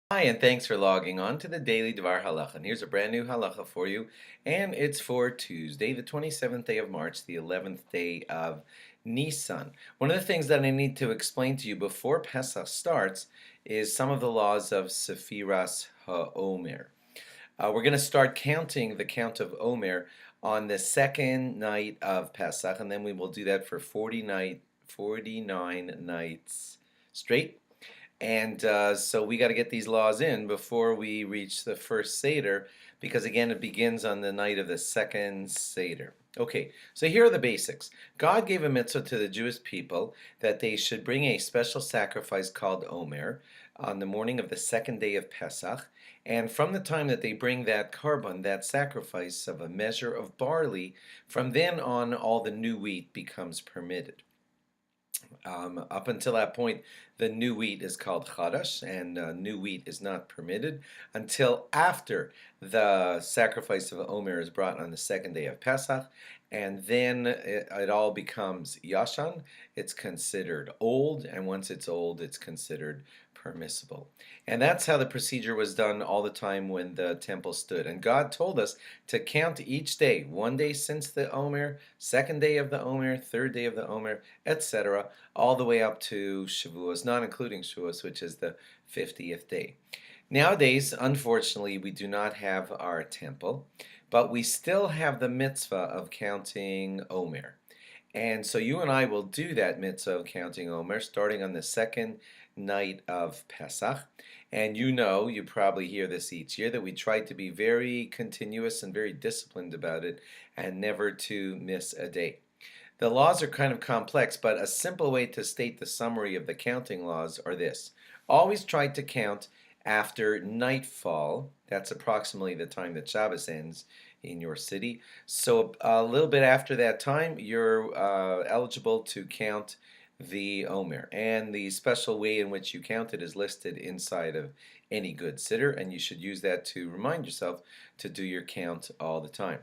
Hi, and thanks for logging on to the Daily DVAR Halacha. And here's a brand new halacha for you, and it's for Tuesday, the 27th day of March, the 11th day of Nissan. One of the things that I need to explain to you before Pesach starts is some of the laws of Sephiras HaOmer. We're going to start counting the count of Omer on the second night of Pesach, and then we will do that for 49 nights straight. And so we got to get these laws in before we reach the first Seder, because again, it begins on the night of the second Seder. Okay, so here are the basics. God gave a mitzvah to the Jewish people that they should bring a special sacrifice called Omer on the morning of the second day of Pesach. And from the time that they bring that korban, that sacrifice of a measure of barley, from then on, all the new wheat becomes permitted. Up until that point, the new wheat is called chadash, and new wheat is not permitted until after the sacrifice of Omer is brought on the second day of Pesach, and then it all becomes yashan. It's considered old, and once it's old, it's considered permissible. And that's how the procedure was done all the time when the temple stood. And God told us to count each day, one day since the Omer, second day of the Omer, third day of the Omer, etc., all the way up to Shavuos, not including Shavuos, which is the 50th day. Nowadays, unfortunately, we do not have our temple, but we still have the mitzvah of counting Omer. And so you and I will do that mitzvah of counting Omer starting on the second night of Pesach. And you probably hear this each year, that we try to be very continuous and very disciplined about it and never to miss a day. The laws are kind of complex, but a simple way to state the summary of the counting laws are this. Always try to count after nightfall. That's approximately the time that Shabbos ends in your city. So a little bit after that time, you're eligible to count the Omer. And the special way in which you count it is listed inside of any good siddur, and you should use that to remind yourself to do your count all the time.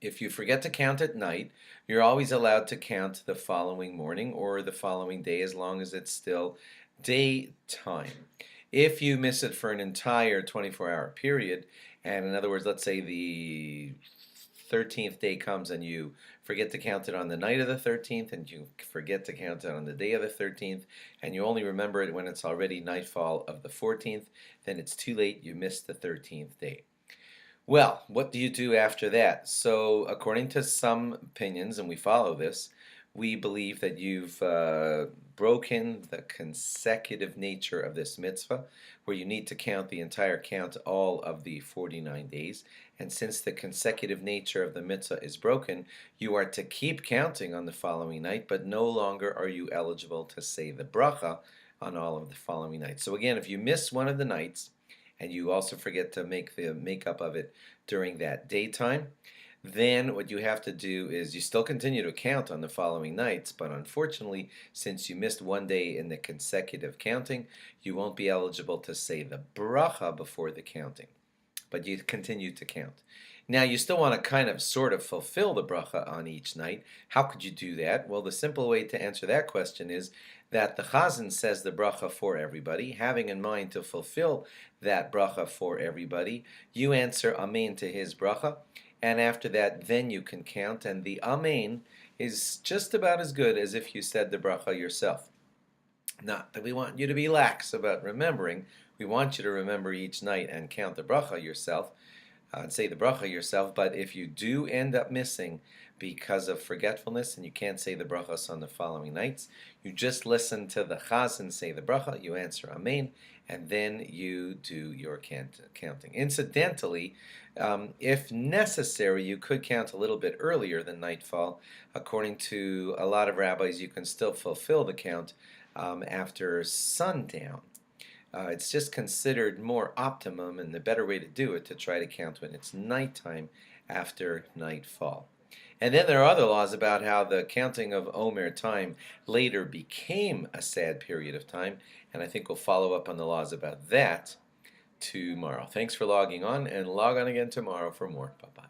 If you forget to count at night, you're always allowed to count the following morning or the following day, as long as it's still daytime. If you miss it for an entire 24-hour period, and in other words, let's say the 13th day comes and you forget to count it on the night of the 13th, and you forget to count it on the day of the 13th, and you only remember it when it's already nightfall of the 14th, then it's too late, you missed the 13th day. Well, what do you do after that? So, according to some opinions, and we follow this, we believe that you've broken the consecutive nature of this mitzvah, where you need to count the entire count, all of the 49 days. And since the consecutive nature of the mitzvah is broken, you are to keep counting on the following night, but no longer are you eligible to say the bracha on all of the following nights. So again, if you miss one of the nights, and you also forget to make the makeup of it during that daytime, then what you have to do is you still continue to count on the following nights, but unfortunately, since you missed one day in the consecutive counting, you won't be eligible to say the bracha before the counting, but you continue to count. Now, you still want to kind of sort of fulfill the bracha on each night. How could you do that? Well, the simple way to answer that question is that the chazan says the bracha for everybody. Having in mind to fulfill that bracha for everybody, you answer amen to his bracha, and after that, then you can count, and the amen is just about as good as if you said the bracha yourself. Not that we want you to be lax about remembering. We want you to remember each night and count the bracha yourself, and say the bracha yourself, but if you do end up missing because of forgetfulness and you can't say the brachas on the following nights, you just listen to the chazan say the bracha, you answer amen, and then you do your counting. Incidentally, if necessary, you could count a little bit earlier than nightfall. According to a lot of rabbis, you can still fulfill the count after sundown. It's just considered more optimum and the better way to do it to try to count when it's nighttime after nightfall. And then there are other laws about how the counting of Omer time later became a sad period of time, and I think we'll follow up on the laws about that tomorrow. Thanks for logging on, and log on again tomorrow for more. Bye-bye.